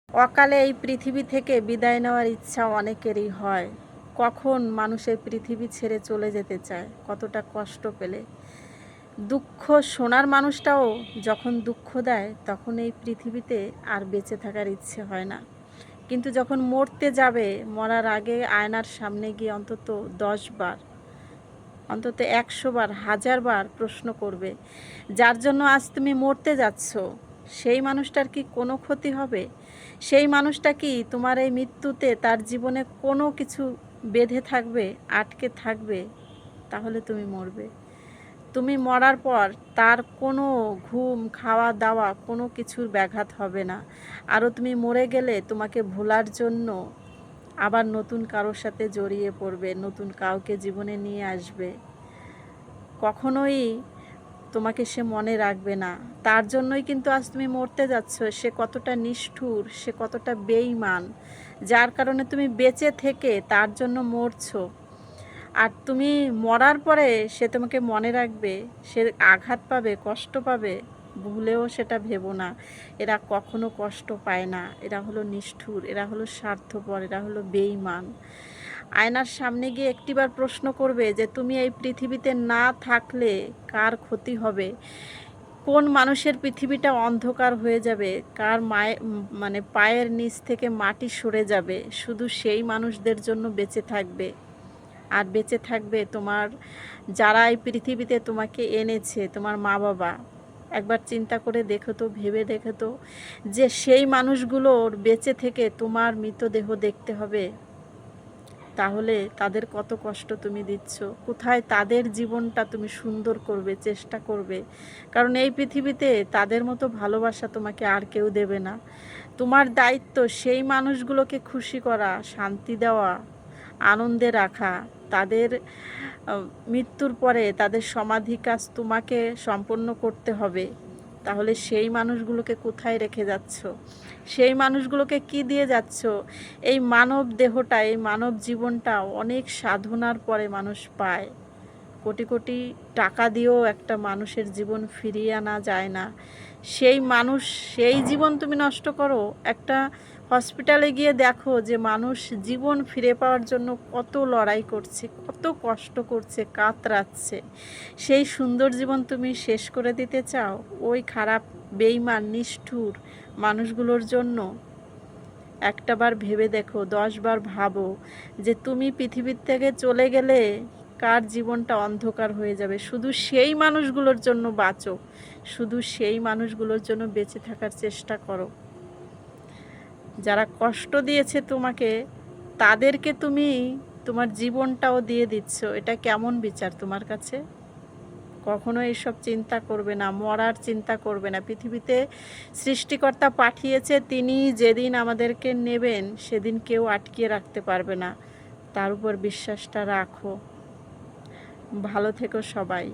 অকালে এই পৃথিবী থেকে বিদায় নেওয়ার ইচ্ছা অনেকেরই হয়। কখন মানুষ এই পৃথিবী ছেড়ে চলে যেতে চায়, কতটা কষ্ট পেলে। দুঃখ শোনার মানুষটাও যখন দুঃখ দেয়, তখন এই পৃথিবীতে আর বেঁচে থাকার ইচ্ছে হয় না। কিন্তু যখন মরতে যাবে, মরার আগে আয়নার সামনে গিয়ে অন্তত 10 বার, অন্তত 100 বার, 1000 বার প্রশ্ন করবে, যার জন্য আজ তুমি মরতে যাচ্ছ সেই মানুষটার কি কোনো ক্ষতি হবে? সেই মানুষটা কি তোমার এই মৃত্যুতে তার জীবনে কোনো কিছু বেঁধে থাকবে, আটকে থাকবে? তাহলে তুমি মরবে। তুমি মরার পর তার কোনো ঘুম, খাওয়া দাওয়া কোনো কিছুর ব্যাঘাত হবে না। আরও তুমি মরে গেলে তোমাকে ভোলার জন্য আবার নতুন কারোর সাথে জড়িয়ে পড়বে, নতুন কাউকে জীবনে নিয়ে আসবে। কখনোই তোমাকে সে মনে রাখবে না। তার জন্যই কিন্তু আজ তুমি মরতে যাচ্ছ। সে কতটা নিষ্ঠুর, সে কতটা বেঈমান, যার কারণে তুমি বেঁচে থেকে তার জন্য মরছো। আর তুমি মরার পরে সে তোমাকে মনে রাখবে, সে আঘাত পাবে, কষ্ট পাবে, ভুলেও সেটা ভেবো না। এরা কখনো কষ্ট পায় না। এরা হলো নিষ্ঠুর, এরা হলো স্বার্থপর, এরা হলো বেঈমান। আয়নার সামনে গিয়ে একটিবার প্রশ্ন করবে যে তুমি এই পৃথিবীতে না থাকলে কার ক্ষতি হবে? কোন মানুষের পৃথিবীটা অন্ধকার হয়ে যাবে? কার মানে পায়ের নিচ থেকে মাটি সরে যাবে? শুধু সেই মানুষদের জন্য বেঁচে থাকবে। আর বেঁচে থাকবে তোমার যারা এই পৃথিবীতে তোমাকে এনেছে, তোমার মা বাবা। একবার চিন্তা করে দেখো তো, ভেবে দেখো তো, যে সেই মানুষগুলোর বেঁচে থেকে তোমার মৃতদেহ দেখতে হবে। তাহলে তাদের কত কষ্ট তুমি দিচ্ছ, কোথায় তাদের জীবনটা তুমি সুন্দর করবে, চেষ্টা করবে। কারণ এই পৃথিবীতে তাদের মতো ভালোবাসা তোমাকে আর কেউ দেবে না। তোমার দায়িত্ব সেই মানুষগুলোকে খুশি করা, শান্তি দেওয়া, আনন্দে রাখা। তাদের মৃত্যুর পরে তাদের সমাধি কাজ তোমাকে সম্পন্ন করতে হবে। তাহলে সেই মানুষগুলোকে কোথায় রেখে যাচ্ছ? সেই মানুষগুলোকে কি দিয়ে যাচ্ছ? এই মানব দেহটা, এই মানব জীবনটা অনেক সাধনার পরে মানুষ পায়। কোটি কোটি টাকা দিয়েও একটা মানুষের জীবন ফিরিয়ে আনা যায় না। সেই মানুষ, সেই জীবন তুমি নষ্ট করো। একটা হসপিটালে গিয়ে দেখো যে মানুষ জীবন ফিরে পাওয়ার জন্য কত লড়াই করছে, কত কষ্ট করছে, কাতরাচ্ছে। সেই সুন্দর জীবন তুমি শেষ করে দিতে চাও ওই খারাপ, বেঈমান, নিষ্ঠুর মানুষগুলোর জন্য? একটাবার ভেবে দেখো, 10 বার ভাবো যে তুমি পৃথিবীর থেকে চলে গেলে কার জীবনটা অন্ধকার হয়ে যাবে। শুধু সেই মানুষগুলোর জন্য বাঁচো, শুধু সেই মানুষগুলোর জন্য বেঁচে থাকার চেষ্টা করো। যারা কষ্ট দিয়েছে তোমাকে, তাদেরকে তুমি তোমার জীবনটাও দিয়ে দিচ্ছ। এটা কেমন বিচার তোমার কাছে? কখনো এইসব চিন্তা করবে না, মরার চিন্তা করবে না। পৃথিবীতে সৃষ্টিকর্তা পাঠিয়েছে, তিনি যেদিন আমাদেরকে নেবেন সেদিন কেউ আটকিয়ে রাখতে পারবে না। তার উপর বিশ্বাসটা রাখো। ভালো থেকো সবাই।